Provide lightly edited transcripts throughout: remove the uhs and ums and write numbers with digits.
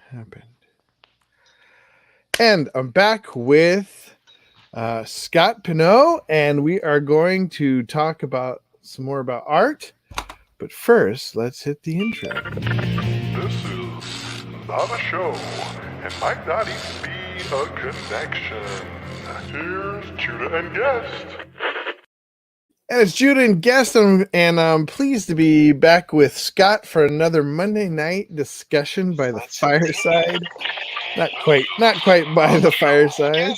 happened? And I'm back with Scott Pineau, and we are going to talk about some more about art. But first, let's hit the intro. This is not a show. It might not even be a connection. Here's Judah and Guest. And it's Judah and Guest, and I'm pleased to be back with Scott for another Monday night discussion by the fireside. Not quite by the fireside.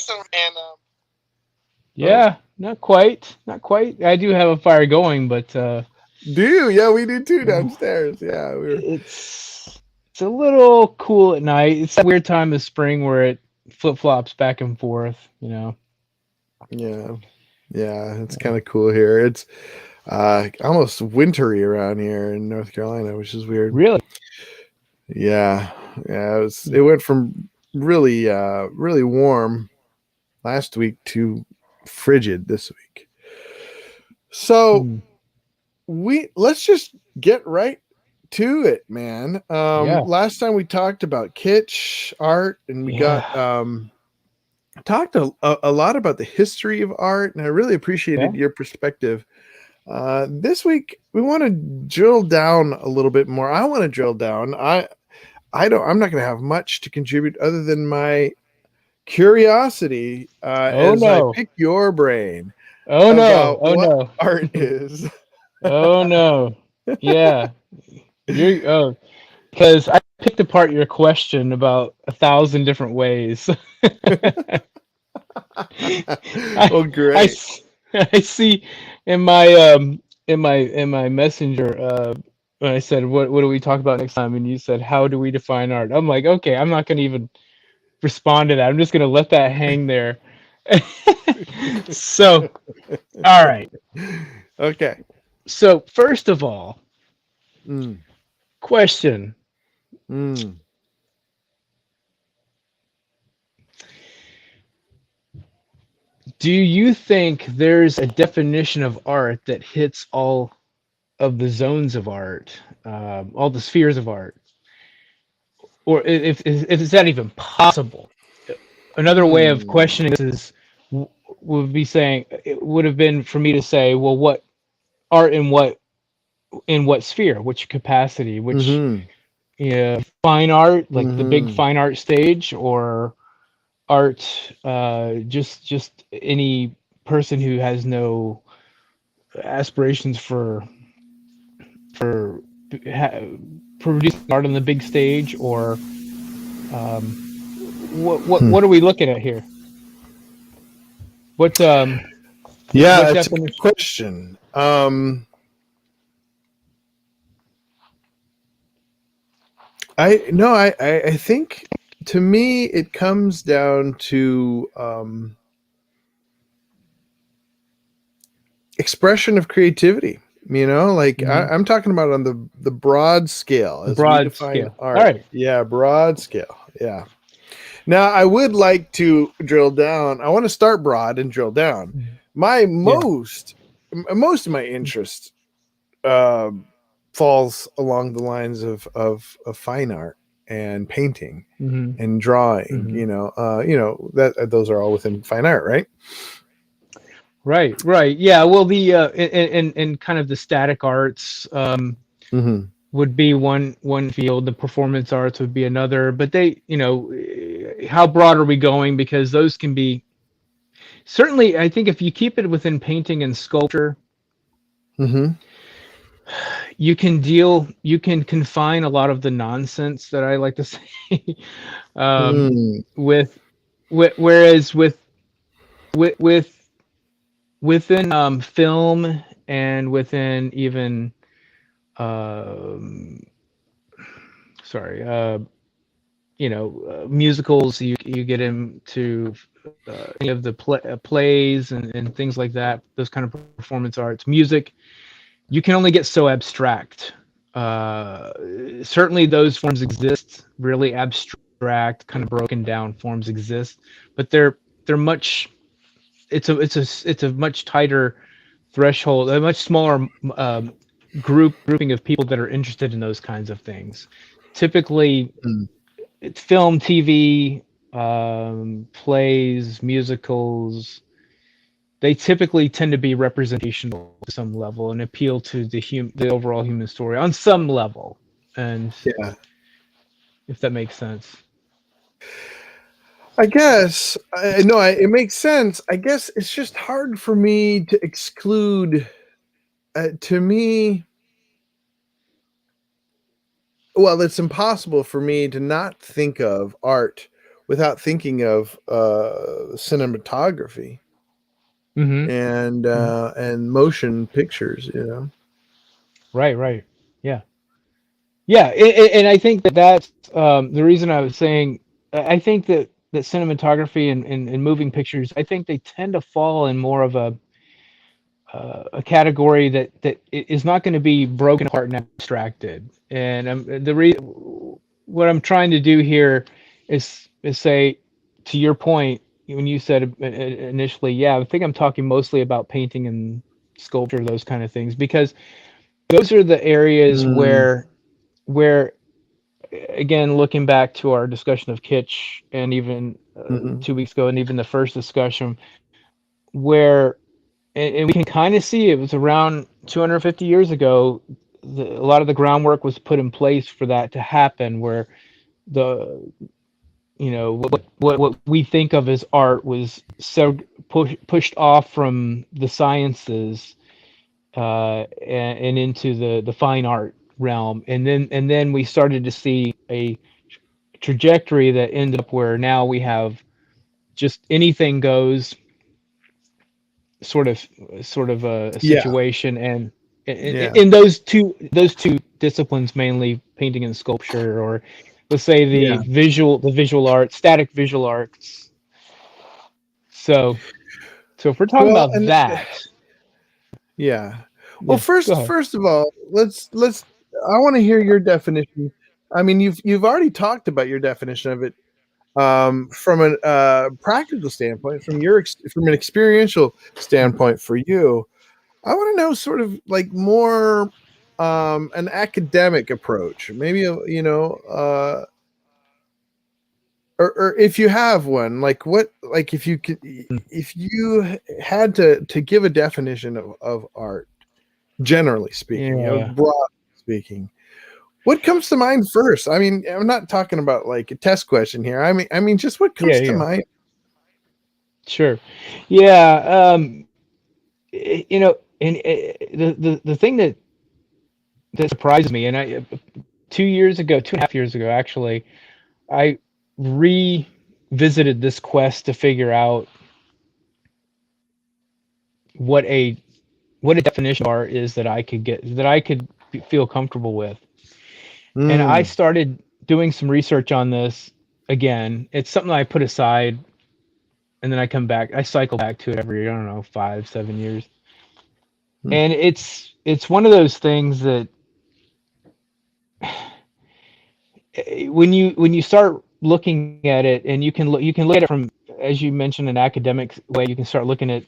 Yeah, not quite. I do have a fire going, but Do you? Yeah, we do too downstairs. Yeah, it's a little cool at night. It's a weird time of spring where it flip-flops back and forth, you know. Yeah, it's kind of cool here. It's almost wintry around here in North Carolina, which is weird. Really? Yeah. It went from really warm last week to frigid this week. So let's just get right to it, man. Last time we talked about kitsch art, and we got talked a lot about the history of art, and I really appreciated your perspective. This week we want to drill down a little bit more. I want to drill down. I'm not going to have much to contribute other than my curiosity I pick your brain. What art is. Oh no. Yeah. Because I picked apart your question about 1,000 different ways. Oh, great! I see in my messenger when I said what do we talk about next time, and you said how do we define art? I'm like, okay, I'm not going to even respond to that. I'm just going to let that hang there. So, all right. Okay. So first of all, question. Do you think there's a definition of art that hits all of the zones of art, all the spheres of art? Or if it's not even possible? Another way of questioning this would be saying, it would have been for me to say, well, what art in what sphere, which capacity, which fine art, like the big fine art stage, or art, just any person who has no aspirations for producing art on the big stage, or what are we looking at here? What that's a good question. I think to me it comes down to expression of creativity. You know, like I'm talking about on the broad scale, as we define art. All right. Yeah, broad scale. Yeah. Now I would like to drill down. I want to start broad and drill down. Most of my interest falls along the lines of fine art and painting and drawing. You know that those are all within fine art, right? Right. Yeah. Well, the and kind of the static arts would be one field. The performance arts would be another. But they, how broad are we going? Because those can be certainly. I think if you keep it within painting and sculpture, you can confine a lot of the nonsense that I like to say. Whereas within film and within even musicals, you get into any of the plays and things like that, those kind of performance arts. Music, you can only get so abstract. Certainly those forms exist, really abstract, kind of broken down forms exist, but they're much, it's a much tighter threshold, a much smaller grouping of people that are interested in those kinds of things. Typically it's film, TV, plays, musicals. They typically tend to be representational to some level and appeal to the overall human story on some level. And Yeah. if that makes sense. I guess no, it makes sense. I guess it's just hard for me to exclude. To me, well, it's impossible for me to not think of art without thinking of cinematography Mm-hmm. Mm-hmm. and motion pictures. Right, right. Yeah. Yeah. And I think that that's the reason I was saying, I think that cinematography and moving pictures, I think they tend to fall in more of a category that is not going to be broken apart and abstracted. And what I'm trying to do here is say, to your point, when you said initially, yeah, I think I'm talking mostly about painting and sculpture, those kind of things, because those are the areas Mm, where again, looking back to our discussion of kitsch, and even mhm. 2 weeks ago, and even the first discussion, where and we can kind of see it was around 250 years ago. A lot of the groundwork was put in place for that to happen, where the what we think of as art was so pushed off from the sciences and into the fine art realm, and then we started to see a trajectory that ended up where now we have just anything goes sort of a Yeah, situation. And yeah, in those two disciplines, mainly painting and sculpture, or let's say yeah. the visual art, static visual arts. So if we're talking Well, about and that, yeah. Well, yeah, go first ahead. first of all, let's. I want to hear your definition. I mean, you've already talked about your definition of it from a practical standpoint, from an experiential standpoint for you. I want to know sort of like more an academic approach, maybe or if you have one, like what, like if you could, if you had to give a definition of art, generally speaking, Yeah, broadly speaking, what comes to mind first? I mean, I'm not talking about like a test question here. I mean, just what yeah, comes to yeah, mind? sure. Yeah, and the thing that surprises me, and I 2 years ago, 2.5 years ago, actually, I revisited this quest to figure out what a what a definition of art is that I could feel comfortable with. And I Mm, started doing some research on this again. It's something I put aside, and then I cycle back to it every, I don't know, 5, 7 years. mm, And it's one of those things that when you start looking at it, and you can look at it from, as you mentioned, an academic way. You can start looking at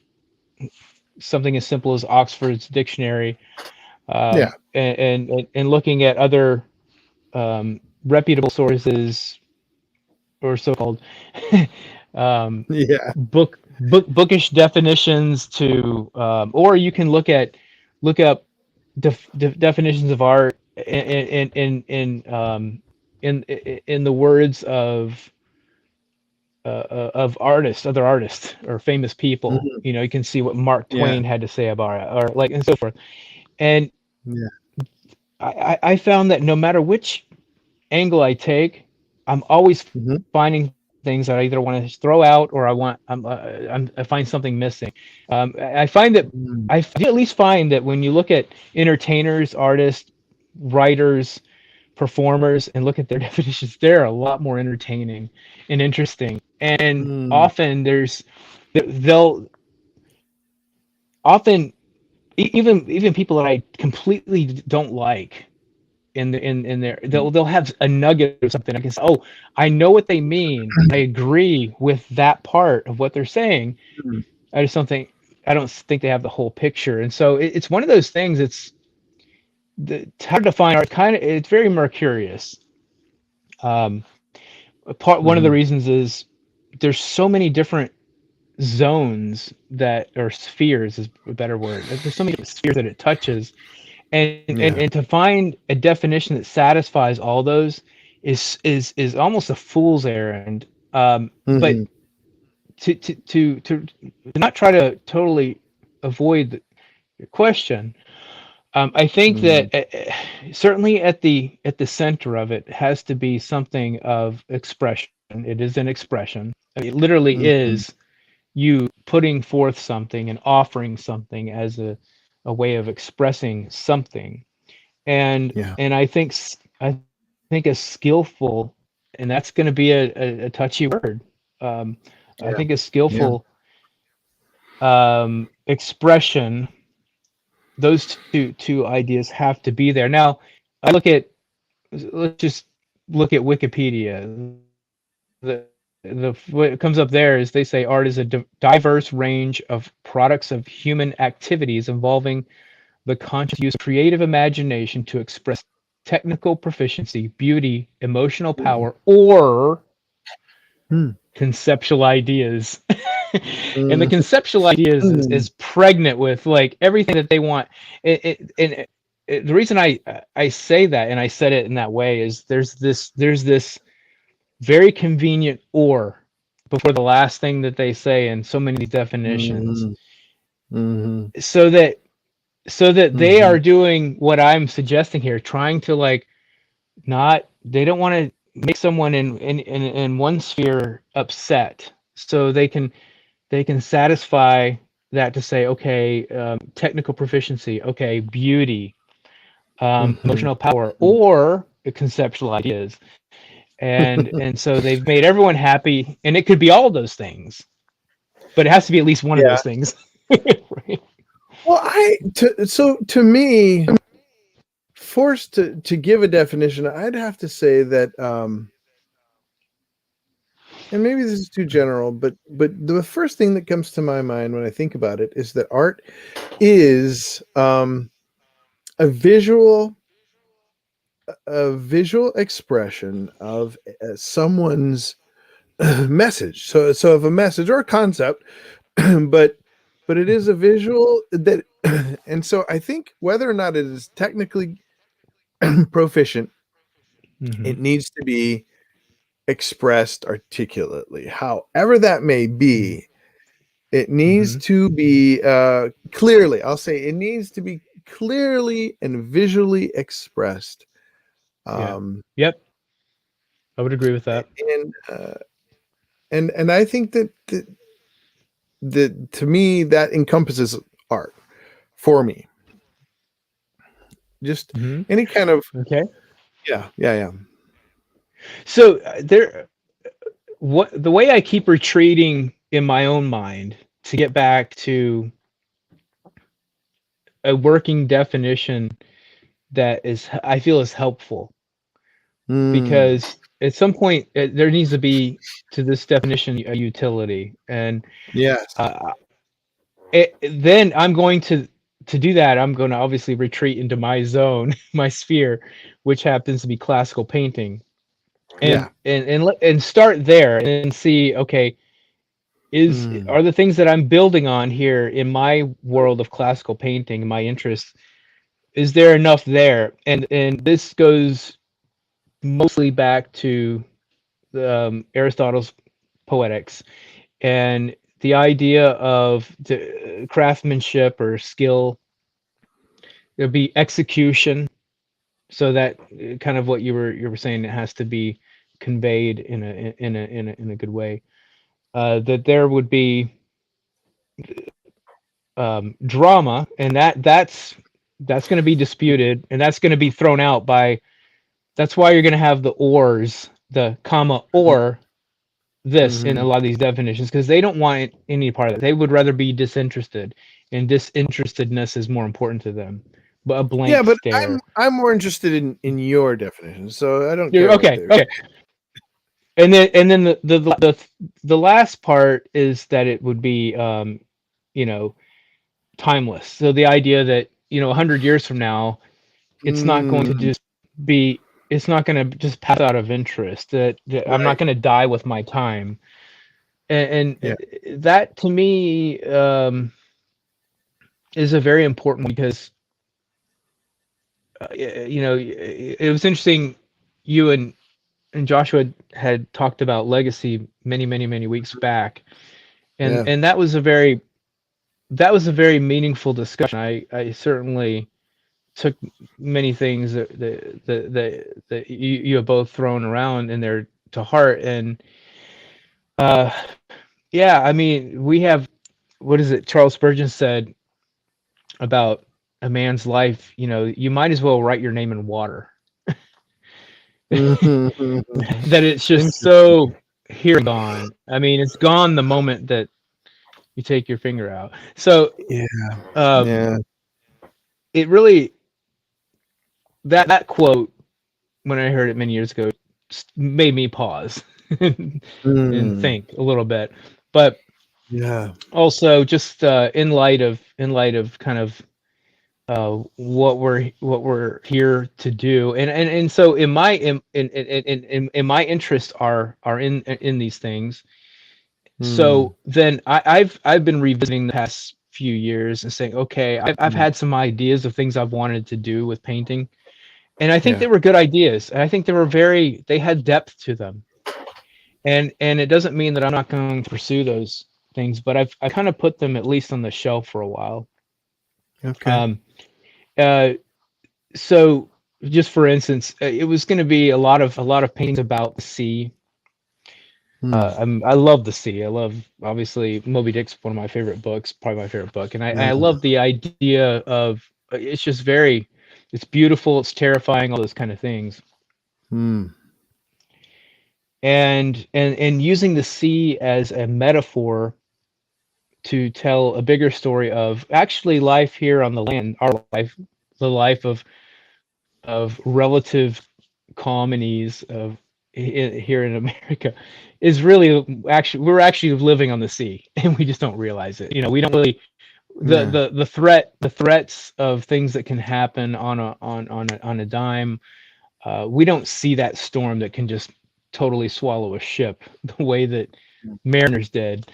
something as simple as Oxford's dictionary, yeah, and looking at other reputable sources, or so-called um, yeah, bookish definitions to, or you can look up definitions of art in the words of other artists or famous people. mhm, You can see what Mark yeah, Twain had to say about it, or like, and so forth. And yeah, I found that no matter which angle I take, I'm always mhm, finding things that I either want to throw out, or I find something missing. I find that mm, I at least find that when you look at entertainers, artists, writers, performers, and look at their definitions, they're a lot more entertaining and interesting. And mm, often they'll often even people that I completely don't like in there, mm, they'll have a nugget or something. I can say, oh, I know what they mean. I agree with that part of what they're saying. mm. I don't think they have the whole picture. And so it's one of those things. It's hard to find art. It's very mercurious. Um, One of the Mm-hmm. reasons is there's so many different zones that, or spheres is a better word. There's so many different spheres that it touches, Yeah. and to find a definition that satisfies all those is almost a fool's errand. But Mm-hmm. to not try to totally avoid your question, I think Mm-hmm. that certainly at the center of it has to be something of expression. It is an expression. I mean, it literally Mm-hmm. is you putting forth something and offering something as a way of expressing something. Yeah. And I think a skillful, and that's going to be a touchy word. Um, I Yeah. think a Yeah. skillful expression, those two ideas have to be there. Now, I look at, let's just look at Wikipedia. The what comes up there is they say art is a diverse range of products of human activities involving the conscious use of creative imagination to express technical proficiency, beauty, emotional power, or Mm-hmm. conceptual ideas. And the Mm-hmm. conceptual ideas is pregnant with like everything that they want. The reason I say that, and I said it in that way, is there's this very convenient or before the last thing that they say in so many definitions, Mm-hmm. Mm-hmm. so that they Mm-hmm. are doing what I'm suggesting here, trying to like not, they don't want to make someone in one sphere upset, so they can satisfy that to say, okay, technical proficiency, okay, beauty, Mm-hmm. emotional power, or the conceptual ideas. And so they've made everyone happy, and it could be all of those things, but it has to be at least one of Yeah. those things. Right? Well, so to me, forced to give a definition, I'd have to say that, and maybe this is too general, but the first thing that comes to my mind when I think about it is that art is a visual expression of someone's message. So of a message or a concept, but it is a visual that, and so I think whether or not it is technically proficient, Mm-hmm. it needs to be expressed articulately. However that may be, it needs Mm-hmm. to be clearly, I'll say it needs to be clearly and visually expressed. Yeah. Um, Yep. I would agree with that. and and I think that to me that encompasses art for me. Just Mm-hmm. any kind of, Okay. yeah, yeah, yeah. So there, what the way I keep retreating in my own mind to get back to a working definition that is, I feel, is helpful, Mm, because at some point there needs to be to this definition a utility, and yes. uh, then I'm going to do that. I'm going to obviously retreat into my zone, my sphere, which happens to be classical painting, Yeah. and start there and see, okay, Mm, are the things that I'm building on here in my world of classical painting, my interests, is there enough there? And this goes mostly back to Aristotle's Poetics, and the idea of the craftsmanship or skill. There'll be execution, so that kind of what you were saying, it has to be conveyed in a good way. That there would be drama, and that's going to be disputed, and that's going to be thrown out by. That's why you're going to have the ors, the comma or this in a mhm. lot of these definitions, because they don't want any part of it. They would rather be disinterested, and disinterestedness is more important to them. But a Yeah, blank but stare. I'm more interested in your definition, so I don't You're care what okay. they're. Okay. And then the last part is that it would be you know, timeless. So the idea that, 100 years from now, it's not going to Mm, just be it's not going to just pass out of interest. That I'm not Right. going to die with my time, Yeah. and that to me is a very important one because it was interesting. You and Joshua had talked about legacy many weeks back, Yeah. and that was a very meaningful discussion. I certainly took many things that you have both thrown around in there to heart, and uh, yeah, I mean, we have, what is it? Charles Spurgeon said about a man's life. You know, you might as well write your name in water. That it's just Interesting. so here and gone. I mean, it's gone the moment that you take your finger out. So Yeah. um, Yeah. it really, that quote, when I heard it many years ago, made me pause and Mm. think a little bit. But Yeah. also just in light of kind of what we're here to do, and so in my in my interests are in these things. Mm. So then I've been revisiting the past few years and saying, okay, I've Mm. had some ideas of things I've wanted to do with painting, and I think Yeah. they were good ideas, and I think they had depth to them, and it doesn't mean that I'm not going to pursue those things, but I kind of put them at least on the shelf for a while. Okay. Um, uh, so just for instance, it was going to be a lot of paintings about the sea. Mm. I love the sea. I love, obviously, Moby Dick's one of my favorite books, probably my favorite book, and I Yeah. love the idea of it's just very, it's beautiful, it's terrifying, all those kind of things, Mm. and using the sea as a metaphor to tell a bigger story of actually life here on the land, our life, the life of relative calm and ease of here in America, is really actually, we're actually living on the sea, and we just don't realize it. You know, we don't really, Yeah. the threats of things that can happen on a dime. We don't see that storm that can just totally swallow a ship the way that mariners did,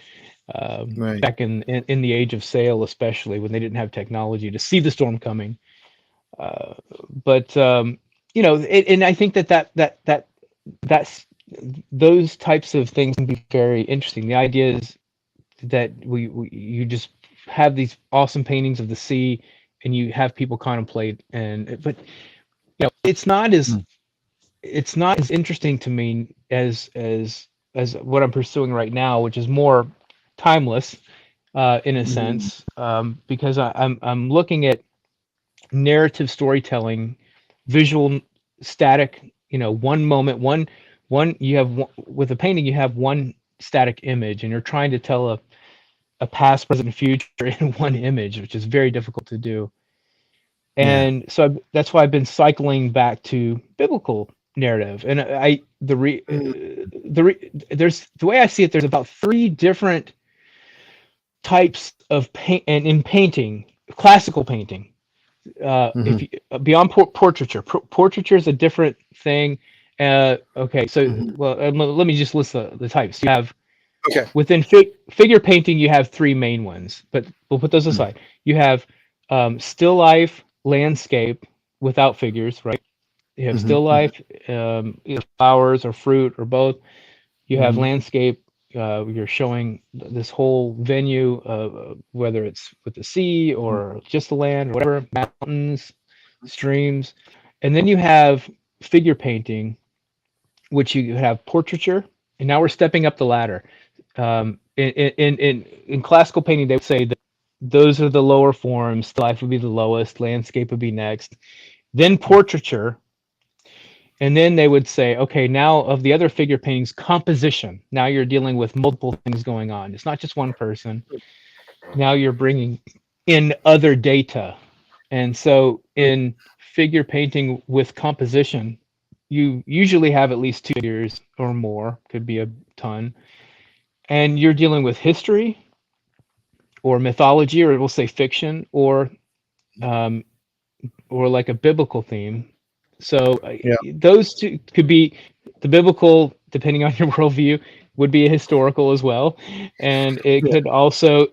Right. back in the age of sail, especially when they didn't have technology to see the storm coming. Uh, but and I think that's those types of things can be very interesting. The idea is that we you just have these awesome paintings of the sea, and you have people contemplate, but Mm. it's not as interesting to me as what I'm pursuing right now, which is more timeless, in a Mm. sense, because I'm looking at narrative storytelling, visual, static. You know, one moment, one you have with a painting, you have one static image, and you're trying to tell a past, present, future in one image, which is very difficult to do. Yeah. And so that's why I've been cycling back to biblical narrative. And Mm. there's, the way I see it, there's about three different types of paint, and in painting, classical painting, if Mhm. you, beyond portraiture. Portraiture is a different thing. Okay, so, Mhm. well, let me just list the types. You have, Okay. within figure painting, you have three main ones, but we'll put those Mm. aside. You have still life, landscape without figures, right? You have Mhm. still Mhm. life, either flowers or fruit or both. You have Mhm. landscape. You're showing this whole venue, whether it's with the sea Mm. or just the land or whatever, mountains, streams. And then you have figure painting, which you have portraiture. And now we're stepping up the ladder. In classical painting, they would say that those are the lower forms. Life would be the lowest. Landscape would be next. Then portraiture, and then they would say, okay, now of the other figure paintings, composition. Now you're dealing with multiple things going on. It's not just one person. Now you're bringing in other data. And so in figure painting with composition, you usually have at least two figures or more, could be a ton. And you're dealing with history or mythology, or we'll say fiction, um, or like a biblical theme. So Yeah. those two could be the biblical, depending on your worldview, would be a historical as well, and it Yeah. could also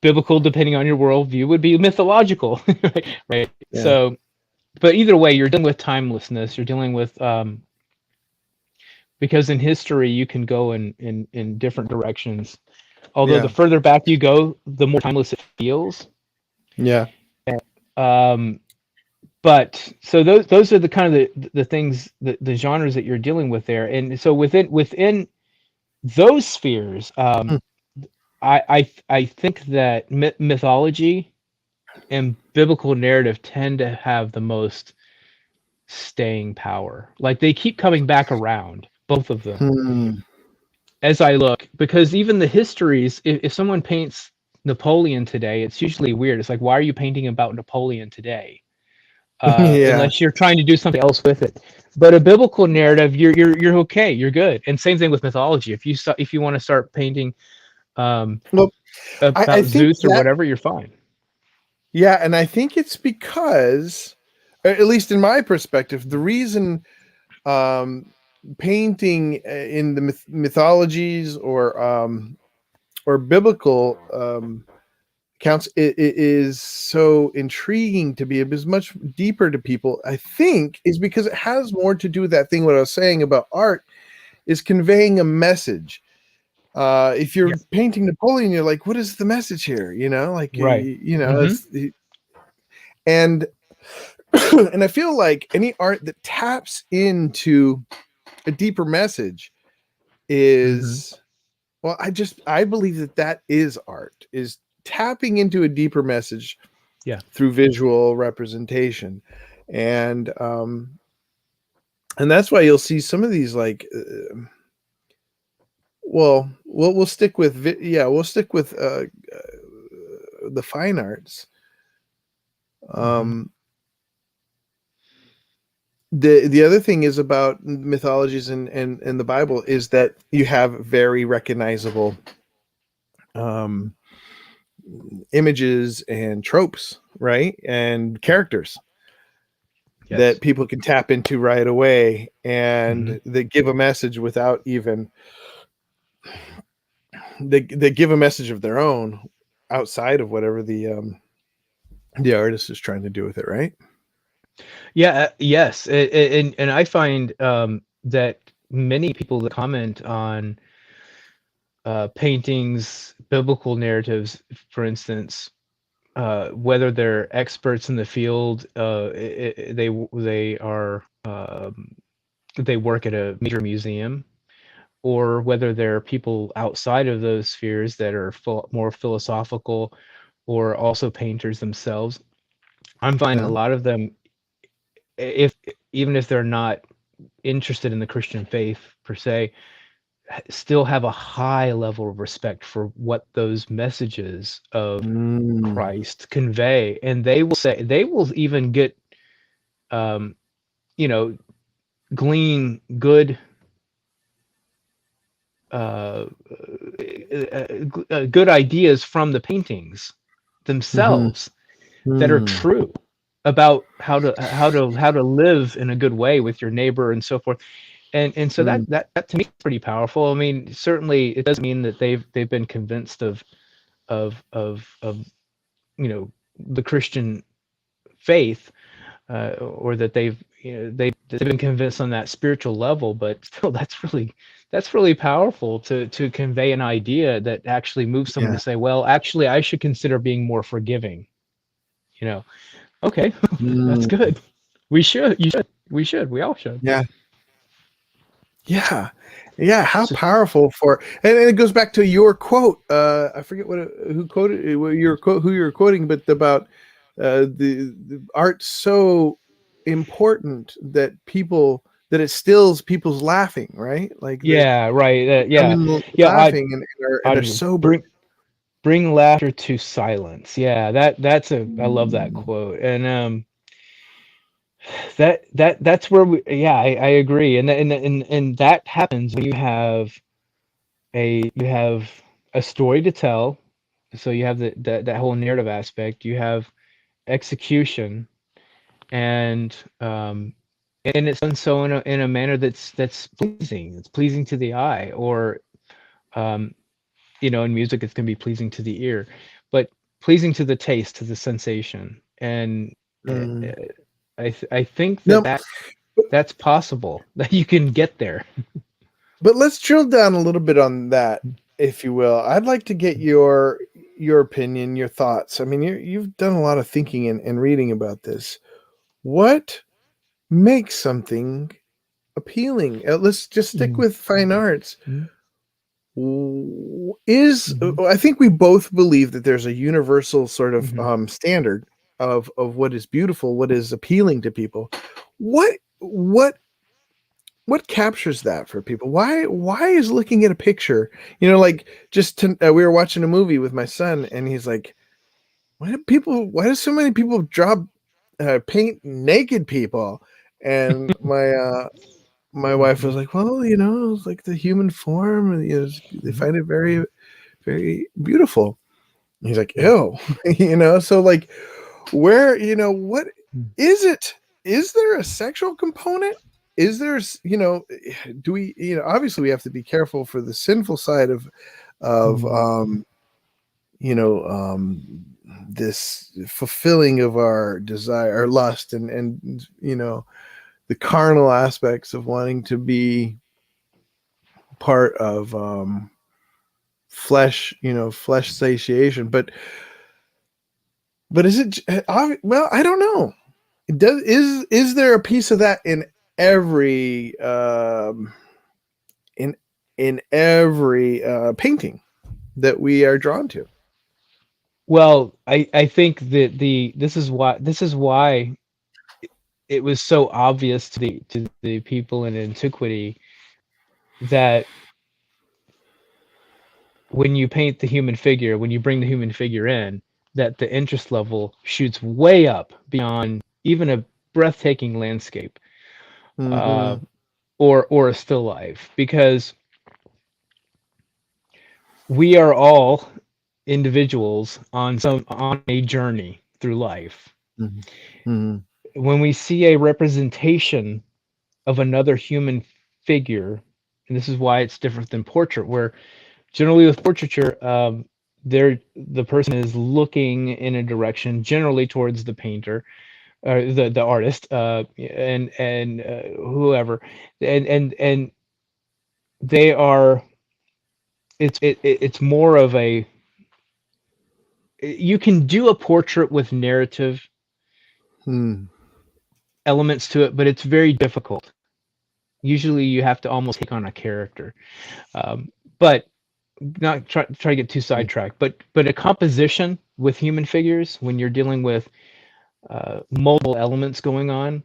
biblical, depending on your worldview, would be mythological, right? Yeah. So, but either way, you're dealing with timelessness. You're dealing with because in history you can go in different directions. Although the Yeah. further back you go, the more timeless it feels. Yeah. Um, but so those are the kind of the things, the genres that you're dealing with there, and so within those spheres, Mm. I think that mythology and biblical narrative tend to have the most staying power. Like they keep coming back around, both of them, Hmm. as I look, because even the histories, if someone paints Napoleon today, it's usually weird. It's like, why are you painting about Napoleon today? Yeah. Unless you're trying to do something else with it. But a biblical narrative, you're okay, you're good. And same thing with mythology. If you want to start painting um, Well, I about think Zeus or that, whatever, you're fine. yeah, and I think it's because, at least in my perspective, the reason um, painting in the mythologies or biblical accounts is so intriguing to me, is much deeper to people, I think, is because it has more to do with that thing what I was saying about art is conveying a message. If you're Yes. painting Napoleon, you're like, what is the message here? Like Right. Mm-hmm. it's and and I feel like any art that taps into a deeper message Mm-hmm. is, well, I believe that is art, is tapping into a deeper message Yeah. through visual representation. And and that's why you'll see some of these like well, we'll stick with we'll stick with the fine arts. Mm-hmm. um the other thing is about mythologies and the Bible is that you have very recognizable um images and tropes, right, and characters Yes. that people can tap into right away Mm-hmm. and that give a message without even they give a message of their own outside of whatever the artist is trying to do with it, right? Yeah. Yes. And I find that many people that comment on paintings, biblical narratives, for instance, whether they're experts in the field, they are they work at a major museum, or whether they're people outside of those spheres that are more philosophical, or also painters themselves. I'm finding a Yeah. lot of them, if even if they're not interested in the Christian faith per se, still have a high level of respect for what those messages of Mm. Christ convey, and they will even get um, you know, glean good uh, good ideas from the paintings Mhm. themselves that are Mm. true about how to live in a good way with your neighbor and so forth. And so Mm. that to me is pretty powerful. I mean, certainly it doesn't mean that they've been convinced of the Christian faith, or that they've been convinced on that spiritual level, but still that's really powerful to convey an idea that actually moves someone Yeah. to say, well, actually I should consider being more forgiving. Okay. That's Mm. good. We all should. Yeah. Yeah. Yeah. How So, powerful for, and it goes back to your quote. I forget who quoted who you're quoting, but about the art so important that that it stills people's laughing, right? Like they yeah, right. come Yeah, in yeah. laughing and they're I'd sober. bring laughter to silence. Yeah, I love that Mm. quote. And that's where yeah, I agree. And that happens when you have a story to tell. So you have that whole narrative aspect. You have execution, and and it's done so in a manner that's pleasing. It's pleasing to the eye, or um, in music, it's going to be pleasing to the ear, but pleasing to the taste, to the sensation. And uh, Mm. I think No, that's possible, that you can get there. but let's drill down a little bit on that, if you will. I'd like to get your opinion, your thoughts. I mean, you've done a lot of thinking and reading about this. What makes something appealing? Let's just stick Mm, with fine arts. mm, Is mhm, I think we both believe that there's a universal sort of mhm, standard of what is beautiful, what is appealing to people. What captures that for people? Why is looking at a picture, like we were watching a movie with my son, and he's like, why do so many people draw paint naked people? And my wife was mhm, like, well, it's like the human form, and they mhm, find it very, very beautiful. And he's like, mm, ew. So like, what mm, is it? Is there a sexual component? Is there, do we, obviously we have to be careful for the sinful side of mm. you know this fulfilling of our desire, our lust, and the carnal aspects of wanting to be part of flesh satiation. But is it, well, I don't know. Is there a piece of that in every in every painting that we are drawn to? Well, I think that this is why it was so obvious to the people in antiquity that when you paint the human figure, when you bring the human figure in, that the interest level shoots way up beyond even a breathtaking landscape, uh, Mm-hmm. or a still life, because we are all individuals on a journey through life. Mm-hmm. Mm-hmm. When we see a representation of another human figure, and this is why it's different than portrait, where generally with portraiture, the person is looking in a direction, generally towards the painter, or the artist, and whoever, and they are. It's more of a, you can do a portrait with narrative Mm-hmm. elements to it, but it's very difficult. Usually, you have to almost take on a character, but not try to get too sidetracked. But a composition with human figures, when you're dealing with multiple elements going on,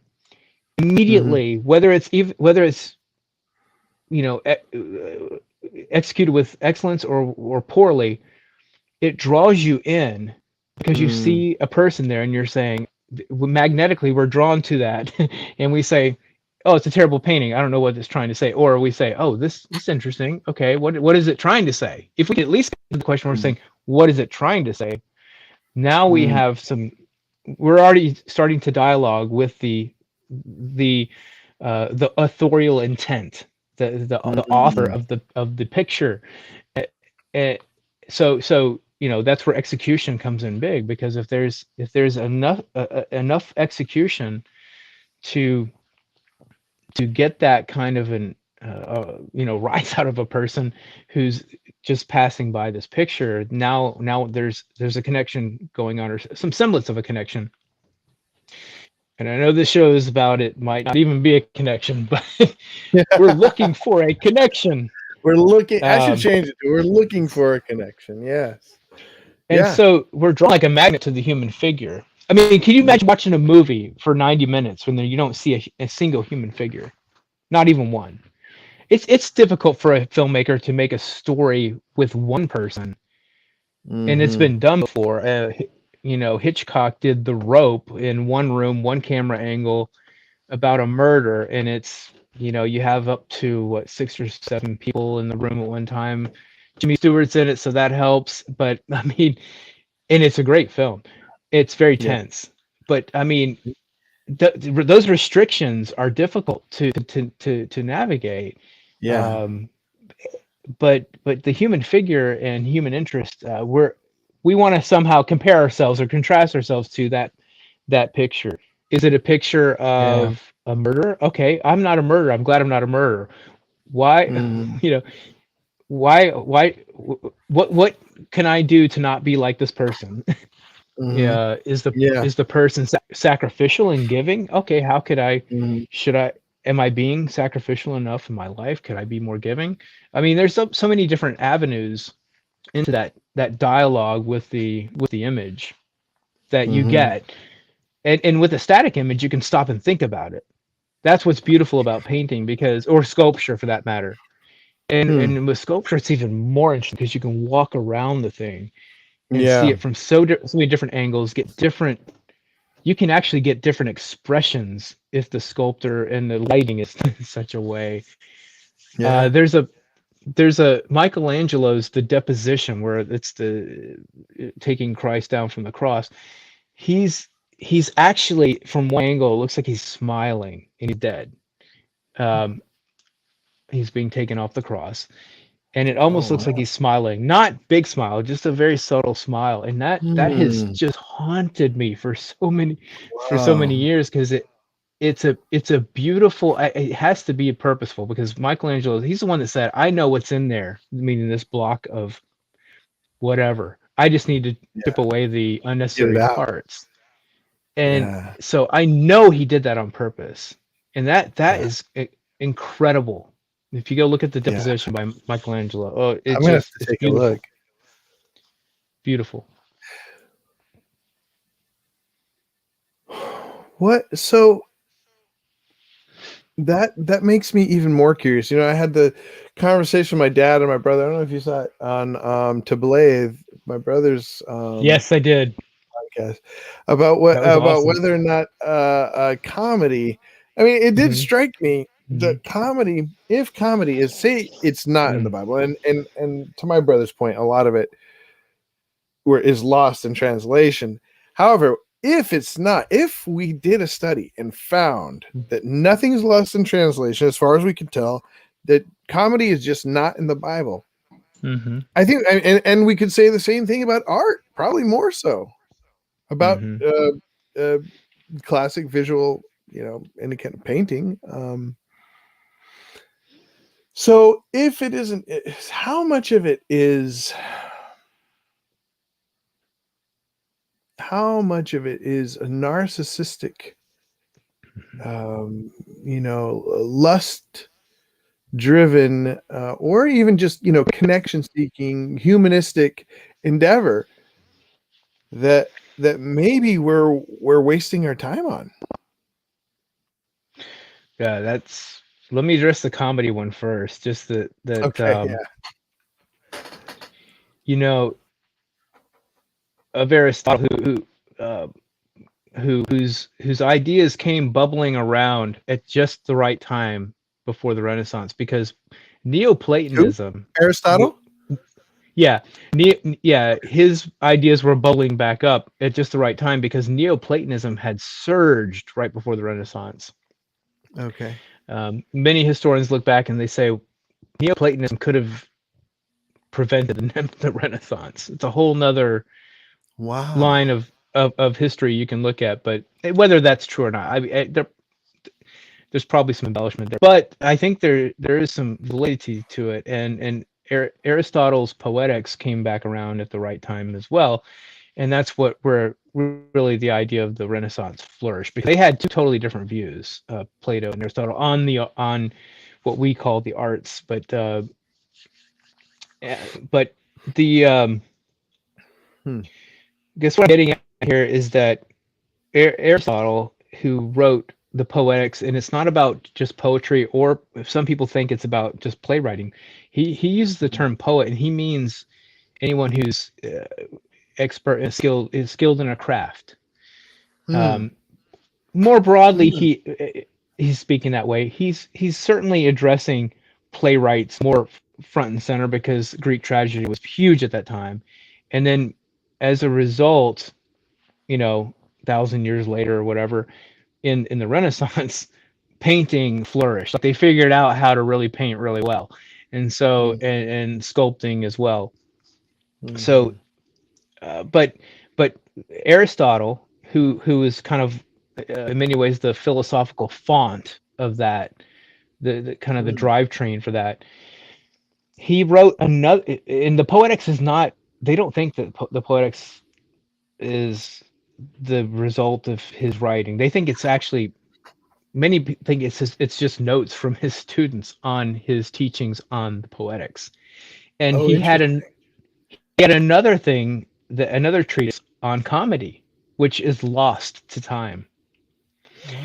Mm-hmm. immediately, whether it's you know executed with excellence or poorly, it draws you in because you Mm-hmm. see a person there, and you're saying, magnetically we're drawn to that, and we say, oh, it's a terrible painting, I don't know what it's trying to say. Or we say, oh, this is interesting, okay, what is it trying to say? If we can at least get to the question, we're saying, what is it trying to say? Now we Mm-hmm. have some, we're already starting to dialogue with the the authorial intent, the author Mm-hmm. of the picture. Uh, so that's where execution comes in big, because if there's enough execution to get that kind of an rise out of a person who's just passing by this picture. Now there's a connection going on, or some semblance of a connection. And I know this show is about, it might not even be a connection, but we're looking for a connection. We're looking. I should Um, change it to we're looking for a connection. Yes. and Yeah. so we're drawn like a magnet to the human figure. I mean, can you imagine watching a movie for 90 minutes when you don't see a single human figure? Not even one. It's difficult for a filmmaker to make a story with one person, and it's Mm-hmm. been done before. Hitchcock did The Rope in one room, one camera angle, about a murder, and it's, you have up to what, 6 or 7 people in the room at one time. Jimmy Stewart's in it, so that helps. But I mean, and it's a great film. It's very Yeah. tense. But I mean, those restrictions are difficult to navigate. Yeah. Um, but the human figure and human interest, we want to somehow compare ourselves or contrast ourselves to that picture. Is it a picture Yeah. of a murderer? Okay, I'm not a murderer. I'm glad I'm not a murderer. Why, Mm-hmm. you know, why, what can I do to not be like this person? Mm-hmm. Yeah, Yeah. is the person sacrificial in giving? Okay, how could I, Mm-hmm. should I, am I being sacrificial enough in my life? Could I be more giving? I mean, there's so many different avenues into that dialogue with the image that you Mm-hmm. get. And with a static image, you can stop and think about it. That's what's beautiful about painting, because, or sculpture for that matter. Hmm. And with sculpture, it's even more interesting because you can walk around the thing and see Yeah. it from so many different angles, get different, you can actually get different expressions if the sculptor and the lighting is in such a way. Yeah. There's a Michelangelo's The Deposition, where it's the taking Christ down from the cross. He's he's actually, from one angle, it looks like he's smiling and he's dead. Um, he's being taken off the cross, and it Oh almost looks like wow. he's smiling, not big smile, just a very subtle smile, and that has Hmm. just haunted me for so many Wow. years, because it's a beautiful, it has to be purposeful, because Michelangelo, he's the one that said, I know what's in there, meaning this block of whatever, I just need to chip Yeah. away the Get it unnecessary out. parts. And Yeah. so I know he did that on purpose, and that Yeah. is incredible. If you go look at the Yeah. Deposition by Michelangelo, oh, I'm gonna have to it's take a look. beautiful, beautiful. What? So that makes me even more curious. I had the conversation with my dad and my brother. I don't know if you saw it on To Blathe, my brother's Yes, I did. podcast, about what That was about awesome. whether or not comedy. I mean, it did Hmm. strike me Hmm. that comedy, if comedy is, say it's not in the Mm. Bible, and to my brother's point, a lot of it is lost in translation. However, if it's not, if we did a study and found that nothing's lost in translation, as far as we can tell, that comedy is just not in the Bible, Mm-hmm. I think, and we could say the same thing about art, probably more so about Mm-hmm. uh, classic visual, any kind of painting. So if it isn't, how much of it is a narcissistic, lust driven, or even just, connection seeking, humanistic endeavor that maybe we're wasting our time on. Yeah, that's. Let me address the comedy one first. Just that Okay, yeah. you know, of Aristotle, uh, whose ideas came bubbling around at just the right time before the Renaissance, because Who? Neoplatonism, Aristotle? yeah, yeah, his ideas were bubbling back up at just the right time, because Neoplatonism had surged right before the Renaissance. Okay. Many historians look back and they say Neoplatonism could have prevented the Renaissance. It's a whole nother line Wow. of history you can look at, but whether that's true or not, there's probably some embellishment there. But I think there is some validity to it, and Aristotle's Poetics came back around at the right time as well, and that's where really the idea of the Renaissance flourished, because they had two totally different views, Plato and Aristotle, on what we call the arts, but the Hmm. guess what I'm getting at here is that Aristotle, who wrote the Poetics, and it's not about just poetry, or if some people think it's about just playwriting. He uses the term poet, and he means anyone who's expert and skilled in a craft. Hmm. Um, More broadly, Hmm. he's speaking that way. He's certainly addressing playwrights more front and center, because Greek tragedy was huge at that time, and then as a result, 1,000 years later or whatever, in the Renaissance, painting flourished. Like they figured out how to really paint really well, and so and sculpting as well. So, Mhm. but Aristotle, who is kind of in many ways the philosophical font of that, the kind of the Mm. drivetrain for that, he wrote another. And the Poetics is not. They don't think that the Poetics is the result of his writing. They think it's actually think it's just notes from his students on his teachings on the Poetics. And Oh, interesting. he had another thing, another treatise on comedy, which is lost to time.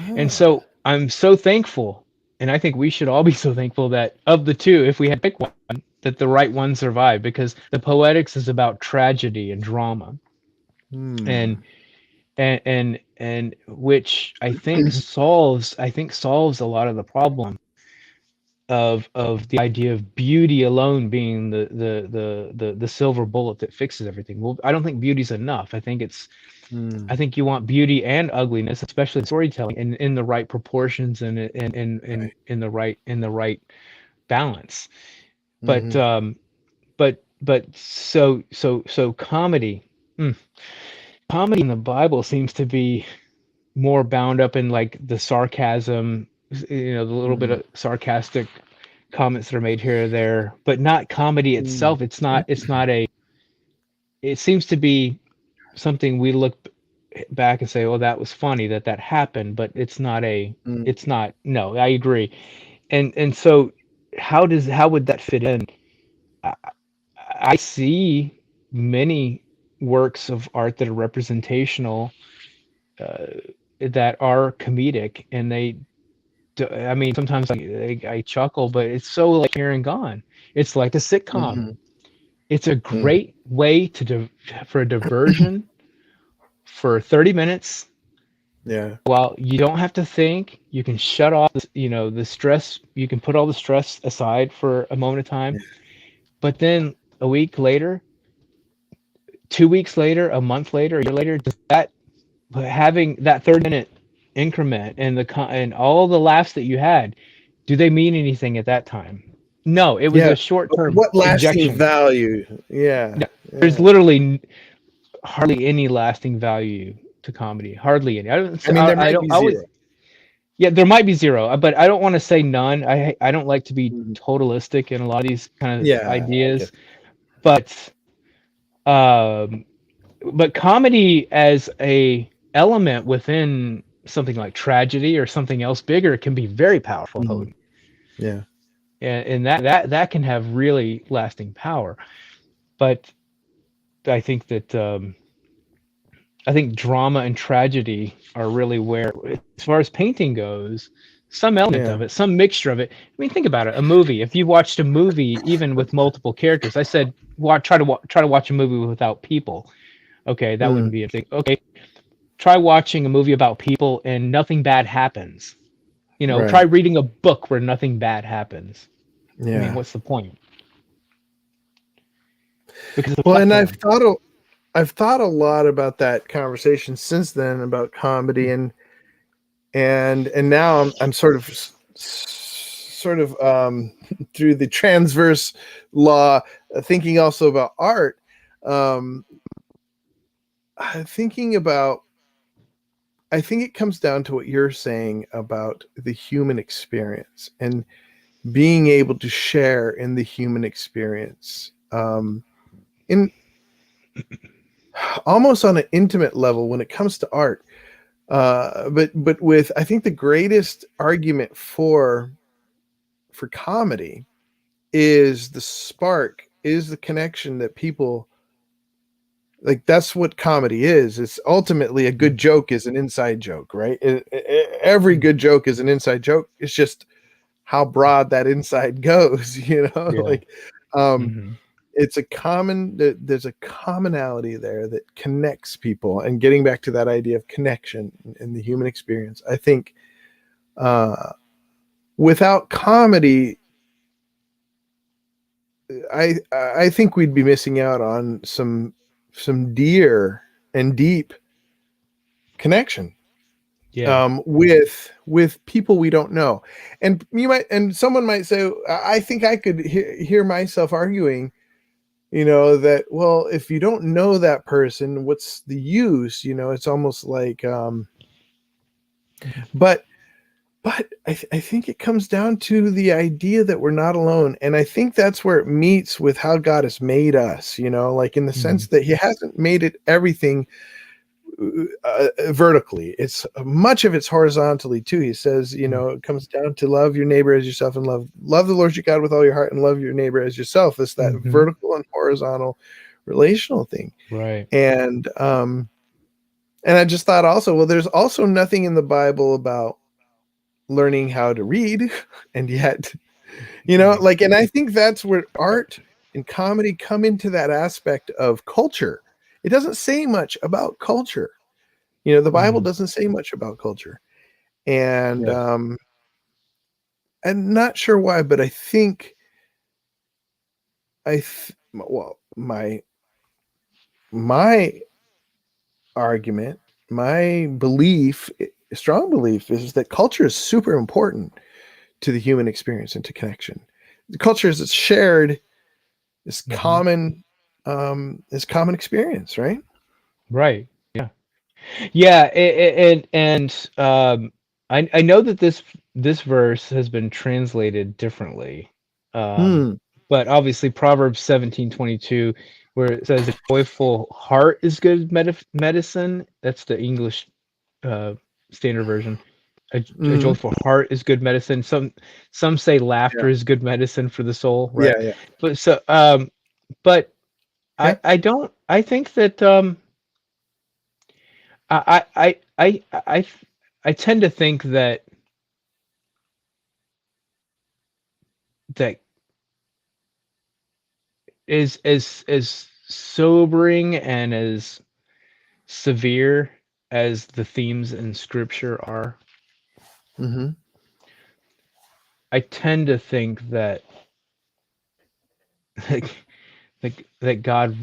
And Ah. so I'm so thankful, and I think we should all be so thankful that of the two, if we had to pick one, that the right one survived, because the Poetics is about tragedy and drama, and Hmm. which I think solves a lot of the problem of the idea of beauty alone being the silver bullet that fixes everything. Well, I don't think beauty's enough. Hmm. I think you want beauty and ugliness, especially in storytelling, in the right proportions and Right. in the right balance. But Hmm. so comedy. Hmm, comedy in the Bible seems to be more bound up in like the sarcasm, the little bit Hmm. of sarcastic comments that are made here or there, but not comedy Hmm. itself. It's not a. It seems to be something we look back and say, "Oh, that was funny that that happened," but it's not a. Hmm. It's not. No, I agree. And so, how would that fit in? I, I see many works of art that are representational, uh, that are comedic, and I mean, sometimes I chuckle, but it's so like here and gone. It's like a sitcom. Hmm. It's a Hmm. great way for a diversion for 30 minutes. Yeah. While you don't have to think, you can shut off, the stress. You can put all the stress aside for a moment of time. Yeah. But then a week later, 2 weeks later, a month later, a year later, does that having that 30-minute increment and and all the laughs that you had, do they mean anything at that time? No, it was Yeah. a short But term what lasting injection. value? Yeah. Yeah, there's Yeah. literally hardly any lasting value to comedy. Hardly any. I mean, there I might don't be I always. zero. Yeah, there might be zero, but I don't want to say none. I don't like to be Mhm. totalistic in a lot of these kind of Yeah. I get. ideas, but um, comedy as a element within something like tragedy or something else bigger can be very powerful and Mhm. potent, Yeah. and that can have really lasting power. But I think that I think drama and tragedy are really where, as far as painting goes, some element Yeah. of it, some mixture of it. I mean, think about it. A movie. If you watched a movie, even with multiple characters, I said, try to watch a movie without people. Okay, that Mm. wouldn't be a thing. Okay, try watching a movie about people and nothing bad happens. Try Right. reading a book where nothing bad happens. I mean, Yeah. what's the point? Because the Well, and platform. I've thought a lot about that conversation since then about comedy, and now I'm sort of through the transverse law, thinking also about art, um thinking about, I think it comes down to what you're saying about the human experience and being able to share in the human experience, in almost on an intimate level when it comes to art. But with, I think the greatest argument for comedy is the spark, is the connection that people like. That's what comedy is. It's ultimately a good joke is an inside joke, right? Every good joke is an inside joke. It's just how broad that inside goes, Yeah. like, um Hmm. it's a common, there's a commonality there that connects people. And getting back to that idea of connection in the human experience, I think, without comedy, I think we'd be missing out on some dear and deep connection. Yeah. With people we don't know. And someone might say, I think I could hear myself arguing, that, well, if you don't know that person, what's the use? It's almost like, but I think it comes down to the idea that we're not alone. And I think that's where it meets with how God has made us, like in the sense that he hasn't made it everything vertically. It's much of it's horizontally too. He says, it comes down to love your neighbor as yourself, and love the Lord your God with all your heart, and love your neighbor as yourself. It's that vertical and horizontal relational thing. Right. And I just thought also, well, there's also nothing in the Bible about learning how to read, and yet, and I think that's where art and comedy come into that aspect of culture. It doesn't say much about culture. The Bible doesn't say much about culture. And I'm not sure why, but I think my argument, my belief, strong belief, is that culture is super important to the human experience and to connection. The culture is shared, is common experience, right? Right. Yeah. Yeah. I know that this verse has been translated differently. But obviously Proverbs 17:22, where it says a joyful heart is good medicine. That's the English standard version. A joyful heart is good medicine. Some say laughter is good medicine for the soul, right? Yeah. But so but Yeah. I think that I tend to think that that is as sobering and as severe as the themes in scripture are. I tend to think that that God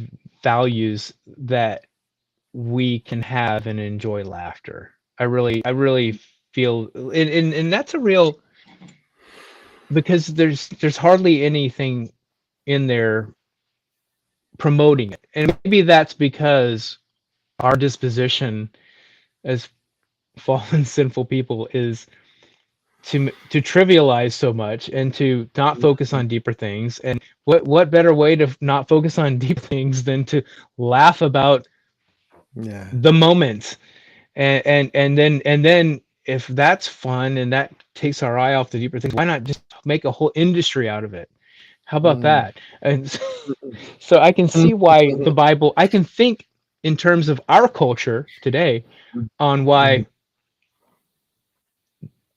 values that we can have and enjoy laughter. I really feel, and that's a real, because there's hardly anything in there promoting it, and maybe that's because our disposition as fallen sinful people is to trivialize so much and to not focus on deeper things. And what better way to not focus on deep things than to laugh about the moment, and then if that's fun and that takes our eye off the deeper things, why not just make a whole industry out of it? How about that? And so I can see why the Bible, I can think in terms of our culture today on why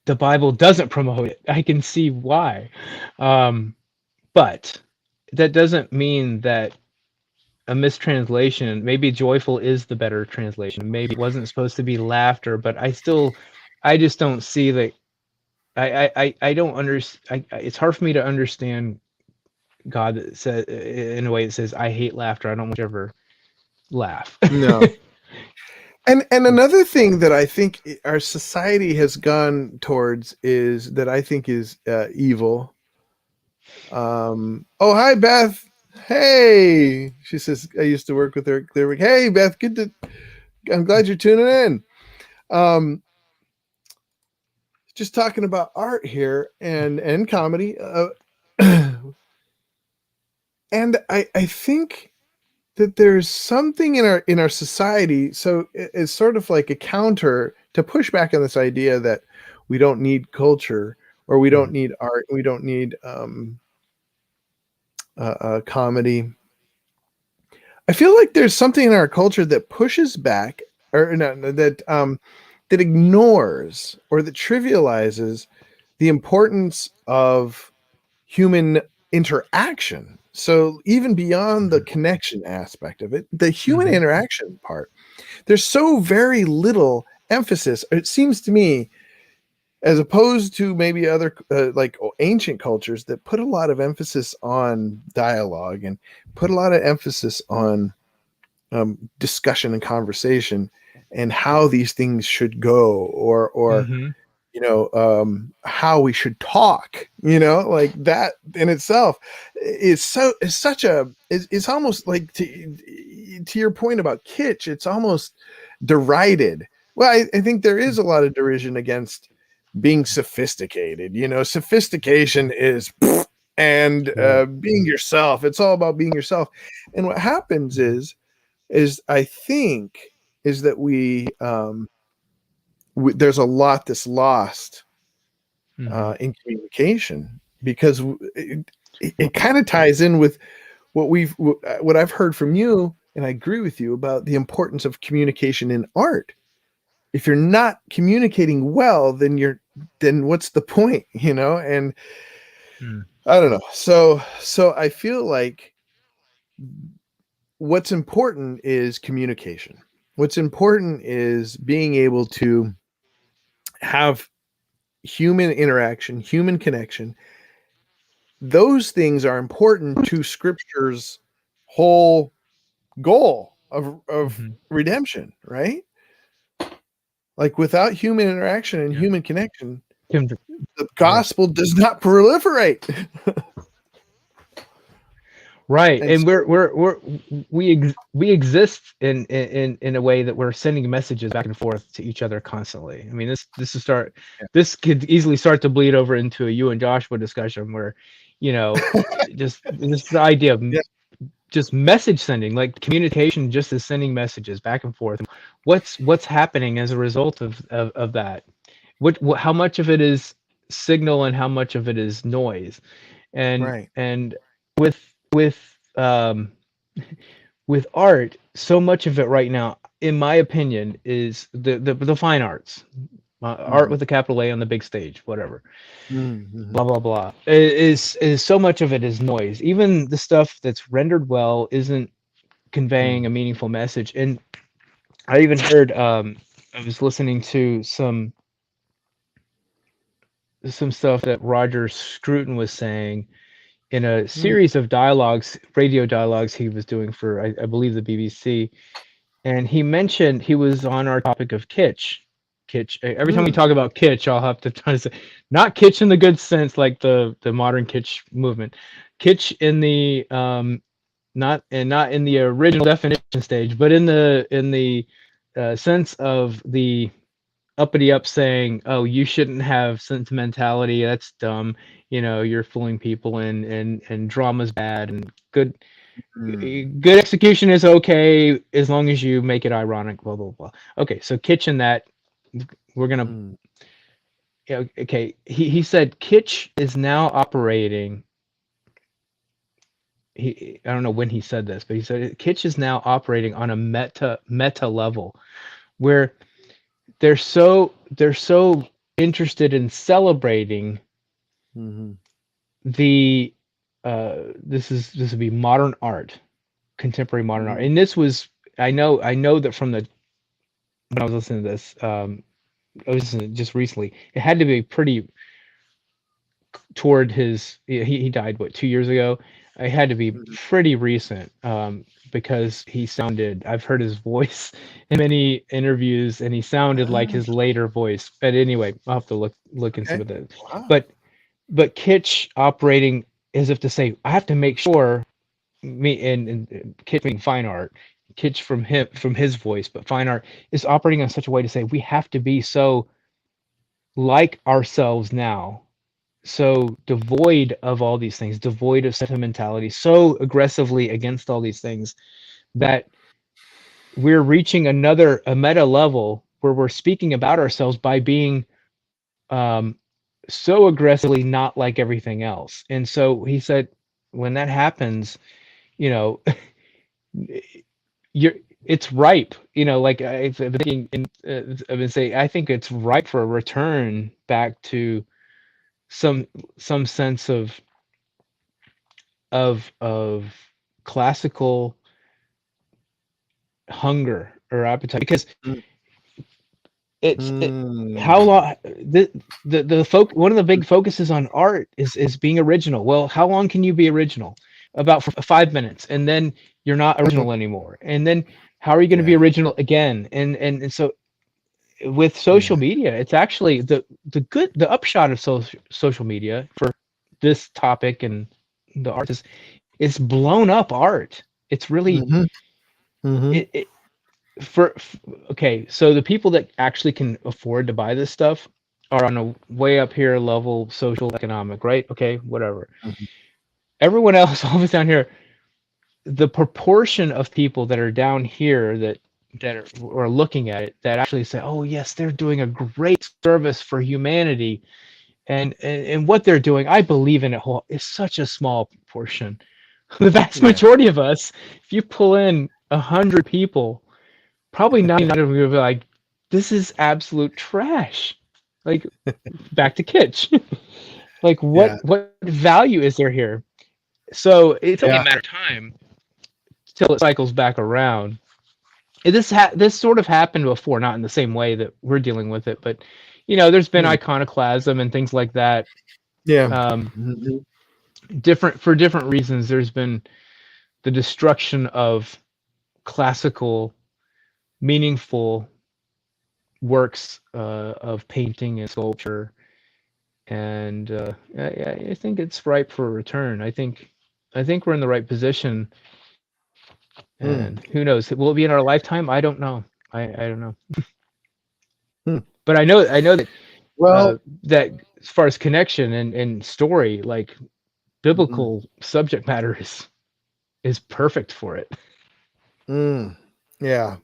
the Bible doesn't promote it. I can see why. But that doesn't mean that a mistranslation, maybe joyful is the better translation. Maybe it wasn't supposed to be laughter, but I just don't see that. I don't understand. It's hard for me to understand God that says, in a way that says, I hate laughter. I don't want to ever laugh. No. And another thing that I think our society has gone towards is that I think is evil. Oh, hi, Beth. Hey, she says, I used to work with her at Clearwick. Hey, Beth, I'm glad you're tuning in. Just talking about art here and comedy. And I think that there's something in our society. So it's sort of like a counter to push back on this idea that we don't need culture, or we don't need art, we don't need comedy. I feel like there's something in our culture that pushes back, or no, that ignores or that trivializes the importance of human interaction. So even beyond the connection aspect of it, the human interaction part, there's so very little emphasis, it seems to me, as opposed to maybe other like ancient cultures that put a lot of emphasis on dialogue and put a lot of emphasis on discussion and conversation. and how these things should go, or Mm-hmm. how we should talk, like that in itself is such a, it's almost like, to your point about kitsch, it's almost derided. Well, I think there is a lot of derision against being sophisticated. Sophistication is and being yourself. It's all about being yourself. And what happens is I think is that there's a lot that's lost Mm-hmm. in communication, because it kind of ties in with what I've heard from you, and I agree with you about the importance of communication in art. If you're not communicating well, then what's the point, And I don't know. So I feel like what's important is communication. What's important is being able to have human interaction, human connection. Those things are important to Scripture's whole goal of Mm-hmm. redemption, right? Like, without human interaction and Yeah. human connection, Kim, the gospel does not proliferate. right, And and so, we exist in a way that we're sending messages back and forth to each other constantly. I mean, yeah. this could easily start to bleed over into a you and Joshua discussion where, just the idea of Yeah. just message sending, like communication, just as sending messages back and forth. What's happening as a result of that? How much of it is signal and how much of it is noise? Right. And with with um with art, so much of it right now, in my opinion, is the fine arts, art Mhm. with a capital A on the big stage, whatever, Mhm. blah blah blah. Is so much of it is noise. Even the stuff that's rendered well isn't conveying Mhm. a meaningful message. And I even heard, I was listening to some stuff that Roger Scruton was saying in a Mhm. series of dialogues, radio dialogues he was doing for, I believe, the BBC. And he mentioned, he was on our topic of kitsch. Kitsch. Every time we Mhm. talk about kitsch, I'll have to try to say, not kitsch in the good sense, like the modern kitsch movement. Kitsch in the not in the original definition stage, but in the sense of the uppity up saying, "Oh, you shouldn't have sentimentality. That's dumb. You're fooling people, and drama's bad, and Mhm. good execution is okay as long as you make it ironic." Blah blah blah. Okay, so kitsch in that, we're gonna. Mhm. Okay, he said kitsch is now operating. I don't know when he said this, but he said kitsch is now operating on a meta level where they're so interested in celebrating Mhm. the this would be modern art, contemporary modern art. Mhm. And this was, I know that from the when I was listening to this, I was listening just recently, it had to be pretty toward his, he died what, 2 years ago. It had to be Mhm. pretty recent, because I've heard his voice in many interviews, and he sounded like Ah, his later voice. But anyway, I'll have to look and see okay. what that is. Wow. But kitsch operating as if to say, I have to make sure, me and kitsch being fine art, kitsch from his voice, but fine art is operating in such a way to say we have to be so like ourselves now, so devoid of all these things, devoid of sentimentality, so aggressively against all these things, that we're reaching a meta level where we're speaking about ourselves by being, um, so aggressively not like everything else. And so he said, when that happens, you know, you're it's ripe. Like I've been thinking, I've been saying, I think it's ripe for a return back to some sense of classical hunger or appetite, because Mm. it's how Mm. long one of the big focuses on art is being original. Well, how long can you be original? About 5 minutes, and then you're not original anymore. And then How are you going to be Yeah. original again? And so with social Yeah. media, it's actually the upshot of social media for this topic and the art is it's blown up art. It's really Mm-hmm. Mm-hmm. it okay, so the people that actually can afford to buy this stuff are on a way up here level social economic, right? Okay, whatever. Everyone else always down here, the proportion of people that are down here are looking at it that actually say, "Oh yes, they're doing a great service for humanity," and what they're doing, I believe in it whole. Is such a small portion. The vast Yeah. majority of us, if you pull in 100 people, probably 99 of them will be like, "This is absolute trash." Like back to kitsch. Like Yeah. what value is there here? So it's only a Yeah. matter of time till it cycles back around. This sort of happened before, not in the same way that we're dealing with it, but there's been Hmm. iconoclasm and things like that. Yeah. Um, Mhm. different reasons. There's been the destruction of classical, meaningful works of painting and sculpture, and I think it's ripe for a return. I think we're in the right position, Hmm. and who knows? Will it be in our lifetime? I don't know. I don't know. Hmm. But I know that Well, that as far as connection and story, like mhm. biblical subject matter is perfect for it. Mm. Yeah.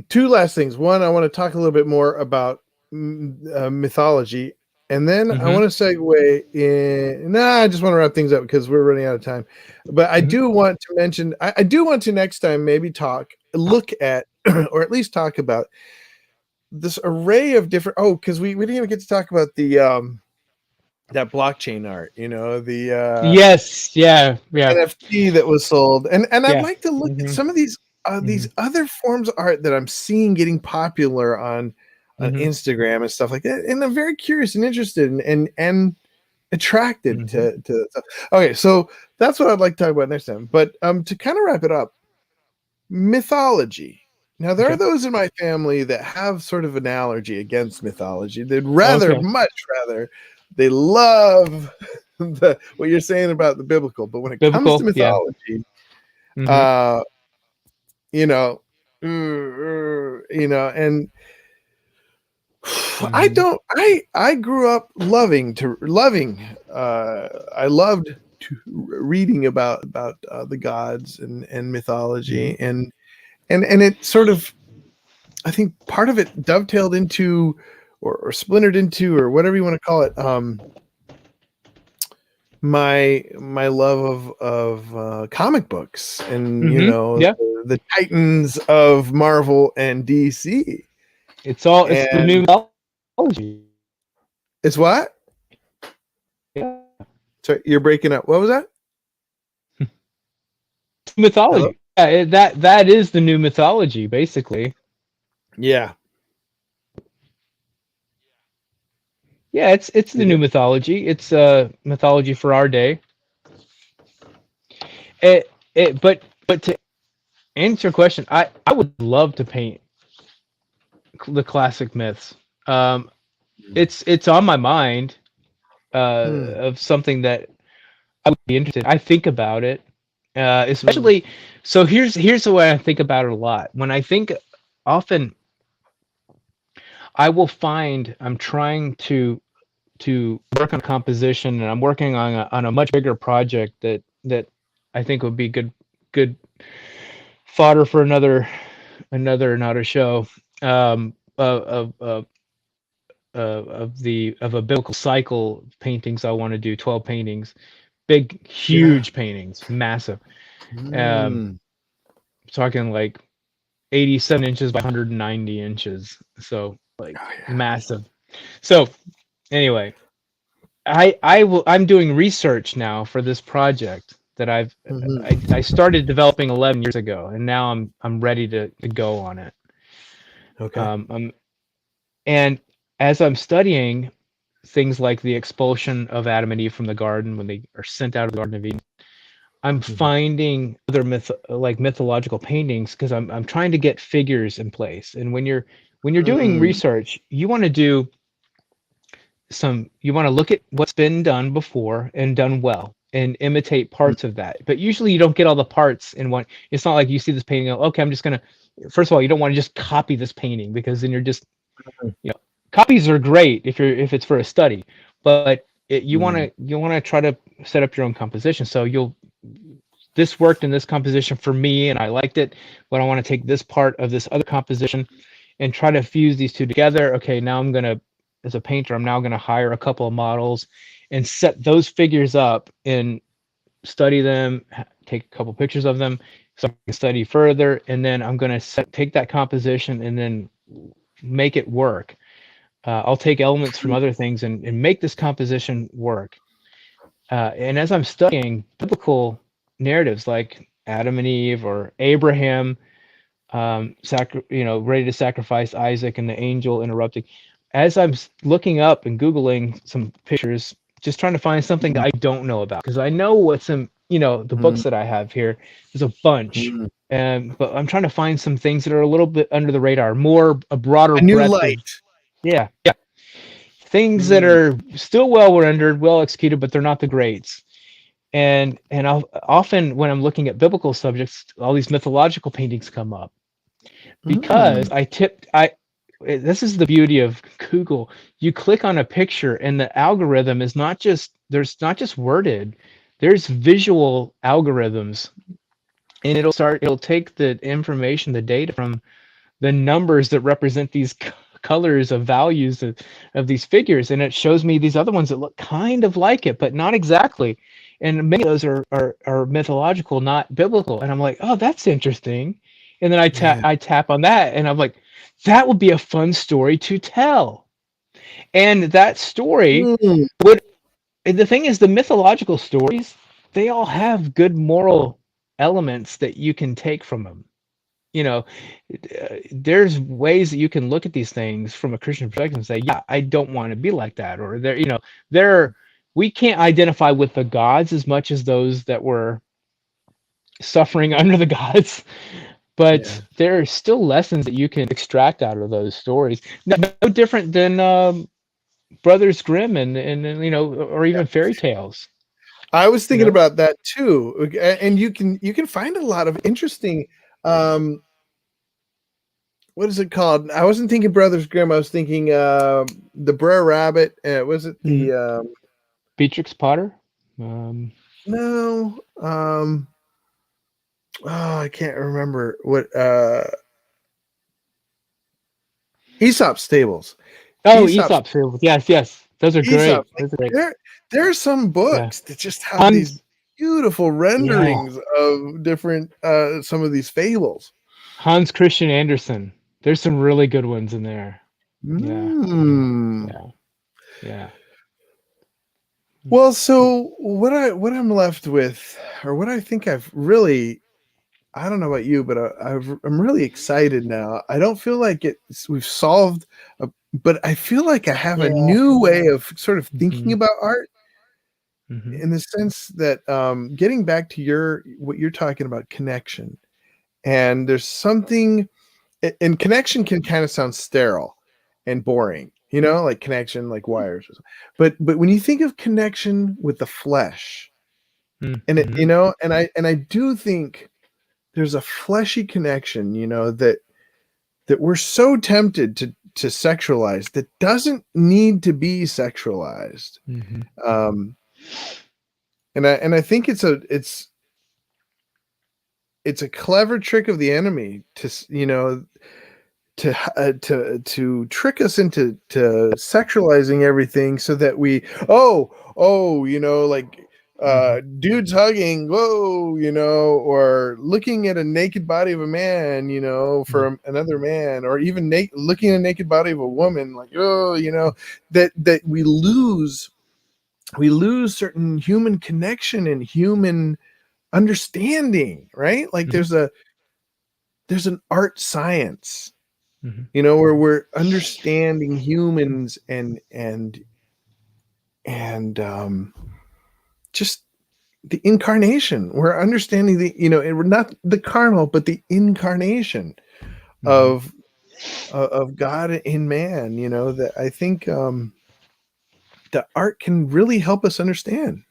Two last things. One, I want to talk a little bit more about mythology, and then I Hmm. want to segue in. Nah, I just want to wrap things up because we're running out of time. But I Hmm. do want to mention. I do want to next time maybe look at, or at least talk about this array of different. Oh, because we didn't even get to talk about the that blockchain art. The Yes. Yeah. Yeah. NFT that was sold, and I'd Yeah. like to look at Hmm. some of Hmm. these other forms of art that I'm seeing getting popular on Hmm. Instagram and stuff like that. And I'm very curious and interested and attracted Hmm. to stuff. Okay, so that's what I'd like to talk about next time. But to kind of wrap it up, mythology. Now there are Okay. those in my family that have sort of an allergy against mythology. They'd Okay. much rather, they love what you're saying about the biblical, but when it comes to Biblical. Yeah. mythology, Hmm. uh, you know, and I Hmm. don't. I grew up loving. I loved reading about the gods and Hmm. mythology, and it sort of, I think part of it dovetailed into or splintered into, or whatever you want to call it, my love of comic books, and Hmm. Yeah. the titans of Marvel and DC. It's the And new mythology. it's what? Yeah. Sorry, you're breaking up. What was that? Hello? Mythology. Yeah, that is the new mythology, basically. Yeah, Yeah, it's the it new is. mythology. It's mythology for our day. But to answer your question, I would love to paint the classic myths. Um, it's on my mind Hmm, of something that I would be interested. I think about it, hmm, especially. So here's the way I think about it a lot. When I think, often I will find I'm trying to work on composition, and I'm working on a much bigger project that I think would be good fodder for another show, of a biblical cycle of paintings. I want to do 12 paintings, big, yeah. huge paintings, massive. Um, Hmm. talking like 87 inches by 190 inches, so like Oh yeah. massive. So anyway, I'm doing research now for this project that Hmm. I started developing 11 years ago, and now I'm ready to go on it. Okay. Um, and as I'm studying things like the expulsion of Adam and Eve from the garden when they are sent out of the Garden of Eden, I'm Mhm. finding other mythological paintings because I'm trying to get figures in place. And when you're doing Mm, research, you want to do you want to look at what's been done before and done well and imitate mm, parts of that. But usually you don't get all the parts in one. It's not like you see this painting and go, okay, I'm just gonna. First of all, you don't want to just copy this painting because then you're just, you know, copies are great if it's for a study, but mm, you want to try to set up your own composition. So you'll this worked in this composition for me and I liked it, but I want to take this part of this other composition and try to fuse these two together. Okay, now I'm going to, as a painter, I'm now going to hire a couple of models and set those figures up and study them, take a couple pictures of them so I can study further. And then I'm going to take that composition and then make it work. I'll take elements from other things and make this composition work. And as I'm studying biblical narratives like Adam and Eve or Abraham, ready to sacrifice Isaac and the angel interrupting, as I'm looking up and Googling some pictures, just trying to find something that I don't know about because I know what's in, the mm, books that I have here. There's a bunch. mm. But I'm trying to find some things that are a little bit under the radar, more a broader A new breadth of, light. yeah, things that Mm, are still well rendered, well executed, but they're not the greats. And I'll, often when I'm looking at biblical subjects, all these mythological paintings come up mm. because I this is the beauty of Google. You click on a picture and the algorithm is not just there's not just worded, there's visual algorithms, and it'll take the information, the data from the numbers that represent these colors of values of these figures, and it shows me these other ones that look kind of like it but not exactly, and many of those are mythological, not biblical, and I'm like, oh, that's interesting. And then Yeah. I tap on that and I'm like, that would be a fun story to tell. And that story Mm, would, and the thing is, the mythological stories, they all have good moral elements that you can take from them. you know there's ways that you can look at these things from a Christian perspective and say, yeah, I don't want to be like that, or there we can't identify with the gods as much as those that were suffering under the gods, yeah. but there are still lessons that you can extract out of those stories. No different than Brothers Grimm and or Yeah. even fairy tales. I was you thinking know about that too. And you can find a lot of interesting um what is it called? I wasn't thinking Brothers Grimm. I was thinking the Brer Rabbit. Was it Mhm. the Beatrix Potter. um no oh, I can't remember what Aesop Stables. oh, Aesop Aesop fables, yes, those are Aesop, great, like those are great. there are some Yeah. books that just have these Hans, beautiful yeah, renderings of different some of these fables. Hans Christian Andersen. There's some really good ones in there. Yeah, Mm. yeah, yeah. Well, so what I'm left with, or what I think I've really, I don't know about you, but I'm really excited now. I don't feel like we've solved, but I feel like I have a Yeah. new way of sort of thinking Hmm. about art Hmm. in the sense that getting back to what you're talking about, connection. And there's something, and connection can kind of sound sterile and boring, like connection, like wires. But when you think of connection with the flesh, and it, Hmm. and I do think there's a fleshy connection, that we're so tempted to sexualize that doesn't need to be sexualized. Hmm. Um, and I think it's a clever trick of the enemy to trick us into sexualizing everything so that we like Hmm. dudes hugging, whoa, or looking at a naked body of a man, for another man, or even looking at a naked body of a woman, like, oh, that we lose certain human connection and human understanding, right? Like Hmm. there's an art science, Hmm. where we're understanding humans and just the incarnation. We're understanding we're not the carnal, but the incarnation of God in man. That I think the art can really help us understand.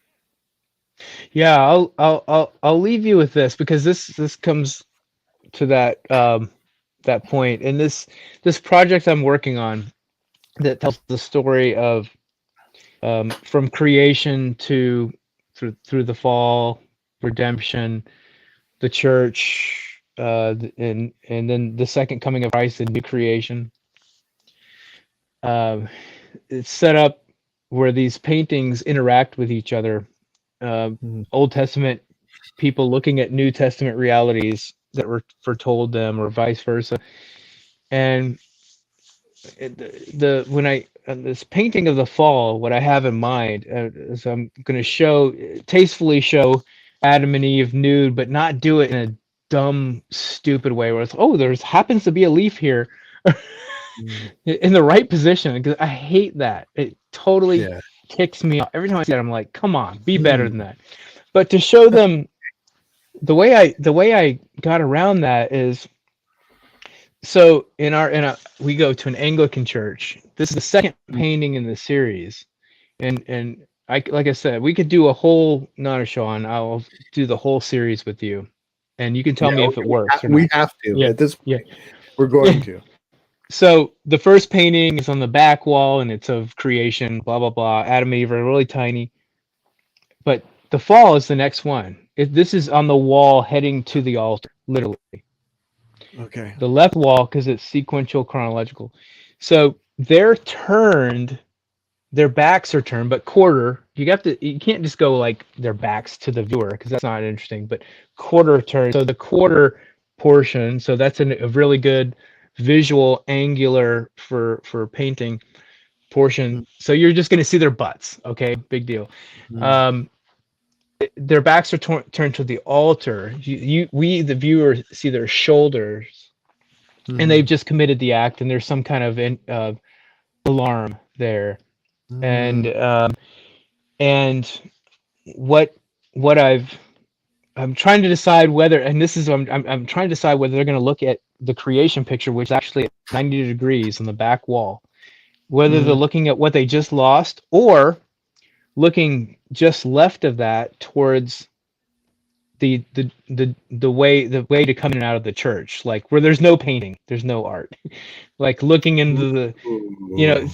Yeah, I'll leave you with this, because this comes to that point. And this project I'm working on that tells the story of from creation to through the fall, redemption, the church, and then the second coming of Christ, the new creation. Um, it's set up where these paintings interact with each other. Uh, Mm. Old Testament people looking at New Testament realities that were foretold them, or vice versa. And the when I this painting of the fall, what I have in mind is I'm going to tastefully show Adam and Eve nude, but not do it in a dumb, stupid way where it's, oh, there's happens to be a leaf here Mm. in the right position, because I hate that. It totally Yeah. kicks me off. Every time I see that, I'm like, come on, be better Mm. than that. But to show them the way I got around that is, so we go to an Anglican church. This is the second painting in the series, and like I said, we could do a whole not a show on. I'll do the whole series with you, and you can tell Yeah, me if it works or we not. have to. Yeah, At this yeah. point, we're going to. So the first painting is on the back wall, and it's of creation, blah blah blah. Adam and Eve are really tiny, but the fall is the next one. This is on the wall heading to the altar, literally. Okay. The left wall, because it's sequential chronological. So their backs are turned, but quarter. You can't just go like their backs to the viewer, because that's not interesting. But quarter turn. So the quarter portion. So that's a really good visual angular for painting portion. So you're just going to see their butts. Okay, big deal. Mm. Um, their backs are turned to the altar. We the viewer see their shoulders, and they've Mm. just committed the act, and there's some kind of alarm there. And Mm. and what what I'm trying to decide whether, and this is I'm trying to decide whether they're going to look at the creation picture, which is actually at 90 degrees on the back wall, whether they're Mm. looking at what they just lost, or looking just left of that towards the way to come in and out of the church, like where there's no painting, there's no art, like looking into Ooh.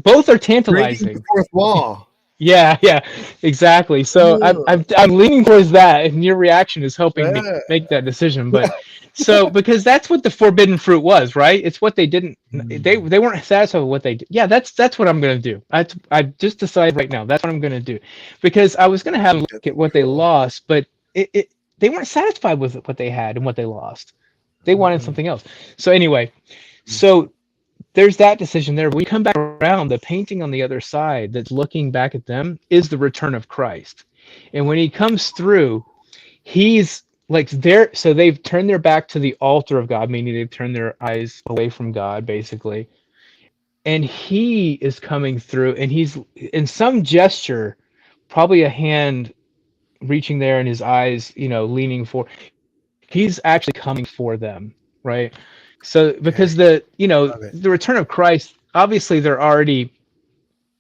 both are Breaking the tantalizing. fourth wall. Yeah, yeah, exactly. So Ugh. I'm leaning towards that, and your reaction is helping me Yeah. make that decision. But so, because that's what the forbidden fruit was, right? It's what they didn't. They weren't satisfied with what they did. Yeah, that's what I'm gonna do. I just decided right now that's what I'm gonna do, because I was gonna have them look That's at what they cool. lost, but they weren't satisfied with what they had and what they lost. They wanted Mm-mm. something else. So anyway, so there's that decision there. When you come back around, the painting on the other side that's looking back at them is the return of Christ. And when he comes through, he's like there. So they've turned their back to the altar of God, meaning they've turned their eyes away from God, basically. And he is coming through, and he's in some gesture, probably a hand reaching there and his eyes, leaning for. He's actually coming for them, right? So Okay. because Love it. the return of Christ, obviously they're already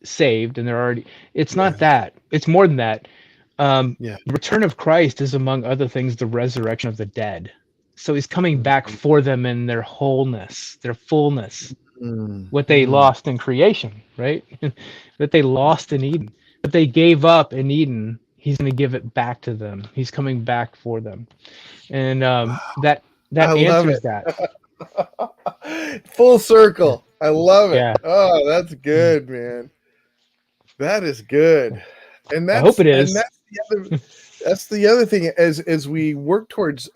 saved, and they're already, it's not Yeah. that, it's more than that. Yeah. The return of Christ is, among other things, the resurrection of the dead. So he's coming back Mm. for them in their wholeness, their fullness, Mm. what they Mm. lost in creation, right? That they lost in Eden, that they gave up in Eden. He's going to give it back to them. He's coming back for them, and that I love answers it. that. Full circle. I love it. Yeah, Oh, that's good, man. That is good. And I hope it is. that's the other thing as we work towards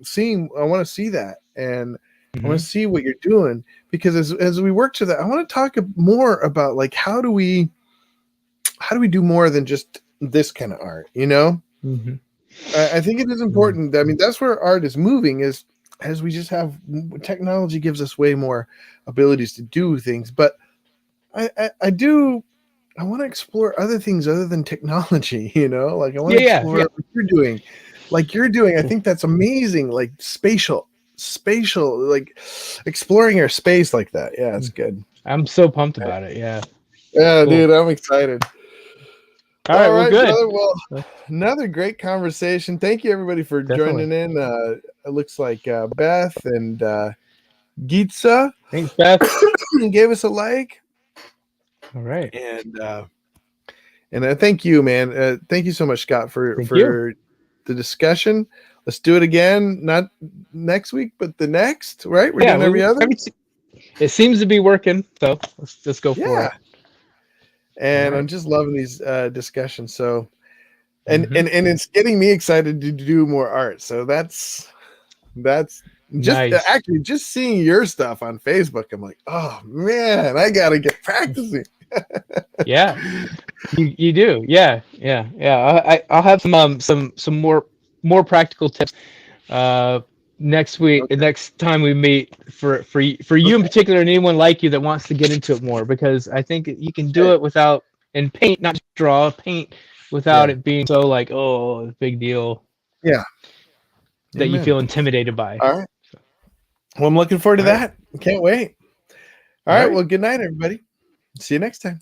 seeing. I want to see that, and I want Hmm. to see what you're doing, because as we work to that, I want to talk more about, like, how do we do more than just this kind of art, Hmm. I think it is important. I mean, that's where art is moving, is as we just have technology gives us way more abilities to do things. But I do I want to explore other things other than technology, you know, like I want to Yeah, explore what you're doing, like you're doing. I think that's amazing. Like spatial, like exploring our space like that. Yeah, it's good. I'm so pumped about it. Yeah. Yeah, Cool. dude, I'm excited. All right. Well, good. brother. Well, another great conversation. Thank you, everybody, for Definitely. joining in. It looks like Beth and Geetsa Thanks, Beth. gave us a like, All right. and thank you, man. Thank you so much, Scott, Thank you. for the discussion. Let's do it again, not next week, but the next. Right? We're doing every other. It seems to be working, so let's just go for it. And All I'm right. just loving these discussions. So, and Mhm. it's getting me excited to do more art. So that's just Nice. actually just seeing your stuff on Facebook. I'm like, oh man, I gotta get practicing. Yeah, you do. Yeah. I'll have some more practical tips next week, Okay. next time we meet for you in particular, and anyone like you that wants to get into it more, because I think you can do Okay. it without, and paint, not just draw, paint without Yeah. it being so like, oh, big deal Yeah. that you Amen. feel intimidated by. All right. Well, I'm looking forward to All right. that. Can't wait. All All right. right. Well, good night, everybody. See you next time.